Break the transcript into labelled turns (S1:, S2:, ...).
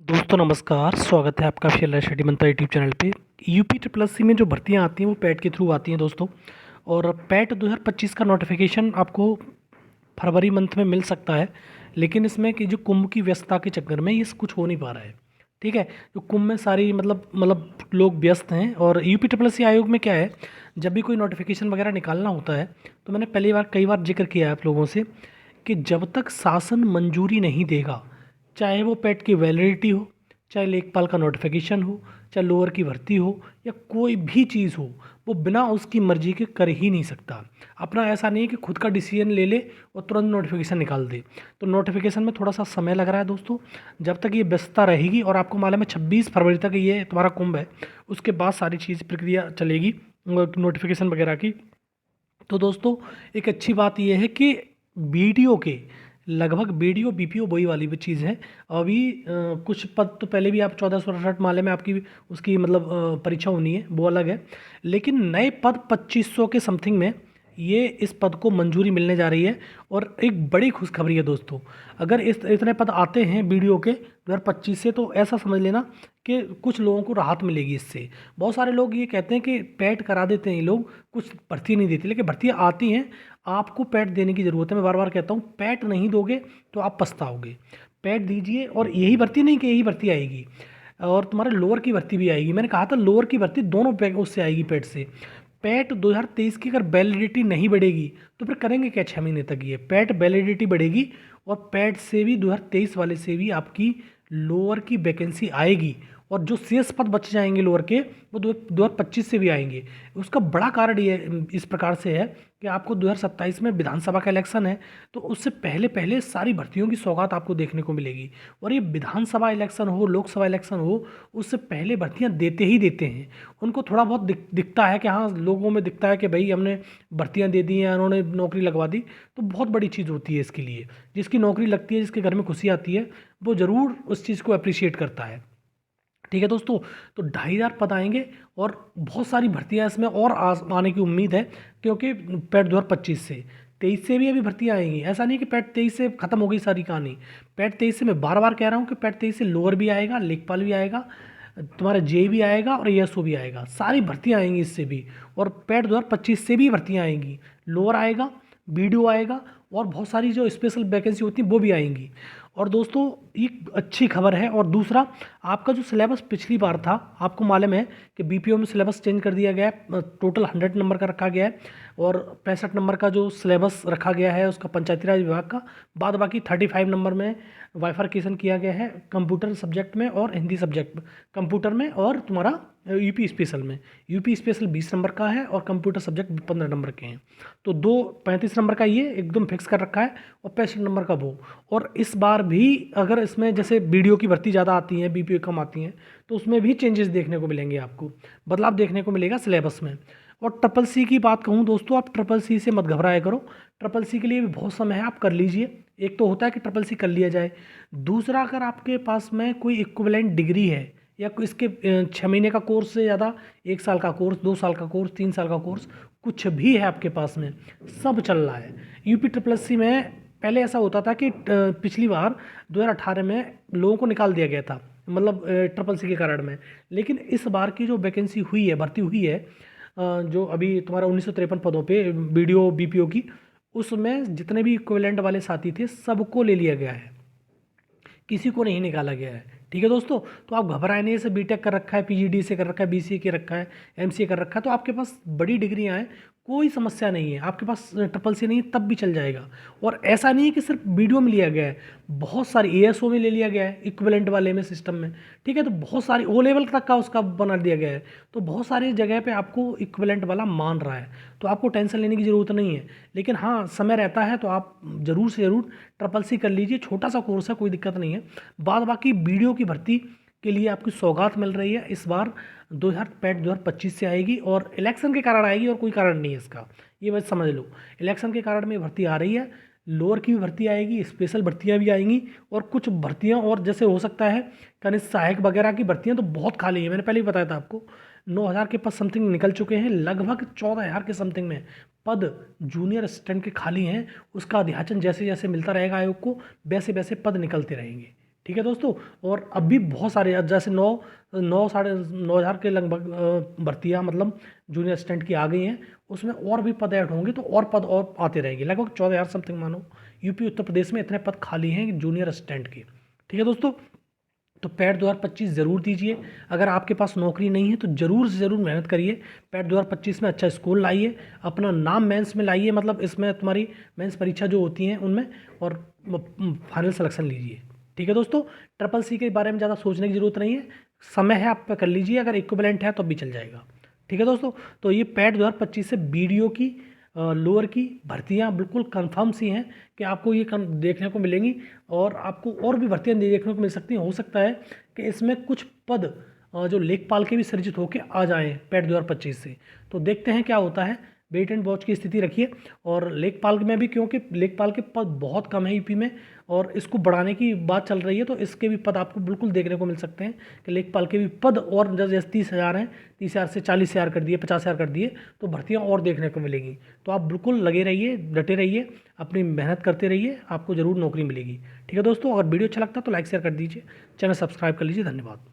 S1: दोस्तों नमस्कार, स्वागत है आपका फिर स्टडी मंत्रा यूट्यूब चैनल पे। यूपी ट्रिपल एससी में जो भर्तियां आती हैं वो पैट के थ्रू आती हैं दोस्तों। और पैट 2025 का नोटिफिकेशन आपको फरवरी मंथ में मिल सकता है, लेकिन इसमें कि जो कुंभ की व्यस्तता के चक्कर में ये कुछ हो नहीं पा रहा है। ठीक है, जो कुंभ में सारी मतलब लोग व्यस्त हैं। और यूपी ट्रिपल एससी आयोग में क्या है, जब भी कोई नोटिफिकेशन वगैरह निकालना होता है तो मैंने पहली बार कई बार जिक्र किया है आप लोगों से कि जब तक शासन मंजूरी नहीं देगा, चाहे वो पेट की वैलिडिटी हो, चाहे लेखपाल का नोटिफिकेशन हो, चाहे लोअर की भर्ती हो, या कोई भी चीज़ हो, वो बिना उसकी मर्जी के कर ही नहीं सकता। अपना ऐसा नहीं है कि खुद का डिसीजन ले ले और तुरंत नोटिफिकेशन निकाल दे। तो नोटिफिकेशन में थोड़ा सा समय लग रहा है दोस्तों। जब तक ये व्यस्तता रहेगी, और आपको मालूम है 26 फरवरी तक ये तुम्हारा कुंभ है, उसके बाद सारी चीज़ प्रक्रिया चलेगी नोटिफिकेशन वगैरह की। तो दोस्तों एक अच्छी बात यह है कि बीडीओ के लगभग बीडीओ बीपीओ वही वाली भी चीज़ है। अभी कुछ पद तो पहले भी आप 1468 माले में आपकी उसकी मतलब परीक्षा होनी है, वो अलग है। लेकिन नए पद 2500 के समथिंग में ये इस पद को मंजूरी मिलने जा रही है। और एक बड़ी खुशखबरी है दोस्तों, अगर इतने पद आते हैं बीडीओ के 2025 से, तो ऐसा समझ लेना कि कुछ लोगों को राहत मिलेगी इससे। बहुत सारे लोग ये कहते हैं कि पैट करा देते हैं ये लोग, कुछ भर्ती नहीं देते, लेकिन भर्तियाँ आती हैं, आपको पैट देने की ज़रूरत है। मैं बार बार कहता हूँ, पैट नहीं दोगे तो आप पछताओगे। पैट दीजिए, और यही भर्ती नहीं कि यही भर्ती आएगी, और तुम्हारे लोअर की भर्ती भी आएगी। मैंने कहा था लोअर की भर्ती दोनों उससे आएगी, पैट से। पैट 2023 की अगर वैलिडिटी नहीं बढ़ेगी तो फिर करेंगे क्या 6 महीने तक? ये पैट वैलिडिटी बढ़ेगी, और पैट से भी 2023 वाले से भी आपकी लोअर की वैकेंसी आएगी। और जो शेष पद बच जाएंगे लोअर के, वो 2025 से भी आएंगे। उसका बड़ा कारण ये इस प्रकार से है कि आपको 2027 में विधानसभा का इलेक्शन है, तो उससे पहले पहले सारी भर्तियों की सौगात आपको देखने को मिलेगी। और ये विधानसभा इलेक्शन हो, लोकसभा इलेक्शन हो, उससे पहले भर्तियां देते ही देते हैं। उनको थोड़ा बहुत दिखता है कि हाँ, लोगों में दिखता है कि भाई हमने भर्तियां दे दी हैं, उन्होंने नौकरी लगवा दी, तो बहुत बड़ी चीज़ होती है इसके लिए। जिसकी नौकरी लगती है, जिसके घर में खुशी आती है, वो ज़रूर उस चीज़ को अप्रिशिएट करता है। ठीक है दोस्तों, तो 2500 पद आएंगे, और बहुत सारी भर्तियां इसमें और आने की उम्मीद है, क्योंकि पैट 2025 से 23 से भी अभी भर्तियां आएंगी। ऐसा नहीं कि पैट 23 से खत्म हो गई सारी कहानी। पैट 23 से मैं बार बार कह रहा हूँ कि पैट 23 से लोअर भी आएगा, लेखपाल भी आएगा, तुम्हारा जे भी आएगा, और एएसओ भी आएगा। सारी भर्तियां आएंगी इससे भी। और पैट 2025 से भी भर्तियां आएंगी, लोअर आएगा, बीडीओ आएगा, और बहुत सारी जो स्पेशल वैकेंसी होती है वो भी आएंगी। और दोस्तों ये अच्छी खबर है। और दूसरा, आपका जो सिलेबस पिछली बार था, आपको मालूम है कि बीपीओ में सिलेबस चेंज कर दिया गया है। टोटल 100 नंबर का रखा गया है, और 65 नंबर का जो सिलेबस रखा गया है उसका पंचायती राज विभाग का, बाद बाकी 35 नंबर में वाइफर्केशन किया गया है, कंप्यूटर सब्जेक्ट में और हिंदी सब्जेक्ट कंप्यूटर में, और तुम्हारा यूपी स्पेशल में। यूपी स्पेशल 20 नंबर का है, और कंप्यूटर सब्जेक्ट 15 नंबर के हैं। तो 35 नंबर का ये एकदम फिक्स कर रखा है, और 65 नंबर का वो। और इस बार भी अगर इसमें जैसे बीडीओ की भर्ती ज़्यादा आती है, बीपीओ कम आती हैं, तो उसमें भी चेंजेस देखने को मिलेंगे, आपको बदलाव देखने को मिलेगा सिलेबस में। और ट्रिपल सी की बात कहूँ दोस्तों, आप ट्रिपल सी से मत घबराया करो। ट्रिपल सी के लिए भी बहुत समय है, आप कर लीजिए। एक तो होता है कि ट्रिपल सी कर लिया जाए, दूसरा अगर आपके पास में कोई इक्विवेलेंट डिग्री है, या कोई इसके 6 महीने का कोर्स से ज़्यादा, 1 साल का कोर्स, 2 साल का कोर्स, 3 साल का कोर्स, कुछ भी है आपके पास में, सब चल रहा है। यूपी ट्रिपल सी में पहले ऐसा होता था कि पिछली बार 2018 में लोगों को निकाल दिया गया था, मतलब ट्रिपल सी के कारण में। लेकिन इस बार की जो वैकेंसी हुई है, भर्ती हुई है, जो अभी तुम्हारा 1953 पदों पे बीडीओ बीपीओ की, उसमें जितने भी इक्विवेलेंट वाले साथी थे सबको ले लिया गया है, किसी को नहीं निकाला गया है। ठीक है दोस्तों, तो आप घबराए नहीं। जैसे बीटेक कर रखा है, पीजीडी से कर रखा है, बीसीए के रखा है, एमसीए कर रखा है, तो आपके पास बड़ी डिग्रियां हैं, कोई समस्या नहीं है। आपके पास ट्रिपल सी नहीं है तब भी चल जाएगा। और ऐसा नहीं है कि सिर्फ बीडीओ में लिया गया है, बहुत सारी एएसओ में ले लिया गया है, इक्विवेलेंट वाले में सिस्टम में। ठीक है, तो बहुत सारी ओ लेवल तक का उसका बना दिया गया है, तो बहुत सारी जगह पे आपको इक्विवेलेंट वाला मान रहा है, तो आपको टेंशन लेने की ज़रूरत नहीं है। लेकिन हाँ, समय रहता है तो आप ज़रूर से ज़रूर ट्रिपल सी कर लीजिए। छोटा सा कोर्स है, कोई दिक्कत नहीं है। बाद बाकी बीडीओ की भर्ती के लिए आपकी सौगात मिल रही है, इस बार 2025 से आएगी, और इलेक्शन के कारण आएगी, और कोई कारण नहीं है इसका, ये बस समझ लो। इलेक्शन के कारण में भर्ती आ रही है, लोअर की भी भर्ती आएगी, स्पेशल भर्तियां भी आएंगी, और कुछ भर्तियां और जैसे हो सकता है कनिष्ठ सहायक वगैरह की भर्तियां तो बहुत खाली है। मैंने पहले ही बताया था आपको, 9000 के पद समथिंग निकल चुके हैं, लगभग 14000 के समथिंग में पद जूनियर असिस्टेंट के खाली हैं। उसका अध्याचन जैसे जैसे मिलता रहेगा आयोग को, वैसे वैसे पद निकलते रहेंगे। ठीक है दोस्तों। और अब भी बहुत सारे जैसे 9 साढ़े 9 हज़ार के लगभग भर्तियाँ मतलब जूनियर असिस्टेंट की आ गई हैं। उसमें और भी पद ऐड होंगे तो और पद और आते रहेंगे, लगभग 14,000 समथिंग मानो यूपी उत्तर प्रदेश में इतने पद खाली हैं जूनियर असिस्टेंट के। ठीक है दोस्तों, तो पैट 2025 ज़रूर दीजिए। अगर आपके पास नौकरी नहीं है तो ज़रूर से ज़रूर मेहनत करिए। पैट 2025 में अच्छा स्कोर लाइए, अपना नाम मेंस में लाइए, मतलब इसमें तुम्हारी मेंस परीक्षा जो होती हैं उनमें, और फाइनल सिलेक्शन लीजिए। ठीक है दोस्तों, ट्रिपल सी के बारे में ज़्यादा सोचने की ज़रूरत नहीं है, समय है आप कर लीजिए, अगर इक्विवेलेंट है तो भी चल जाएगा। ठीक है दोस्तों, तो ये पैट 2025 से बीडीओ की लोअर की भर्तियां बिल्कुल कंफर्म सी हैं कि आपको ये देखने को मिलेंगी, और आपको और भी भर्तियां देखने को मिल सकती हैं। हो सकता है कि इसमें कुछ पद जो लेखपाल के भी सृजित होकर आ जाएं पैट 2025 से, तो देखते हैं क्या होता है। वेट एंड वॉच की स्थिति रखिए। और लेखपाल में भी, क्योंकि लेखपाल के पद बहुत कम है यूपी में और इसको बढ़ाने की बात चल रही है, तो इसके भी पद आपको बिल्कुल देखने को मिल सकते हैं कि लेखपाल के भी पद, और जैसे 30,000 हैं, 30,000 से 40,000 कर दिए, 50,000 कर दिए, तो भर्तियाँ और देखने को मिलेगी। तो आप बिल्कुल लगे रहिए, डटे रहिए, अपनी मेहनत करते रहिए, आपको ज़रूर नौकरी मिलेगी। ठीक है दोस्तों, अगर वीडियो अच्छा लगता है तो लाइक शेयर कर दीजिए, चैनल सब्सक्राइब कर लीजिए। धन्यवाद।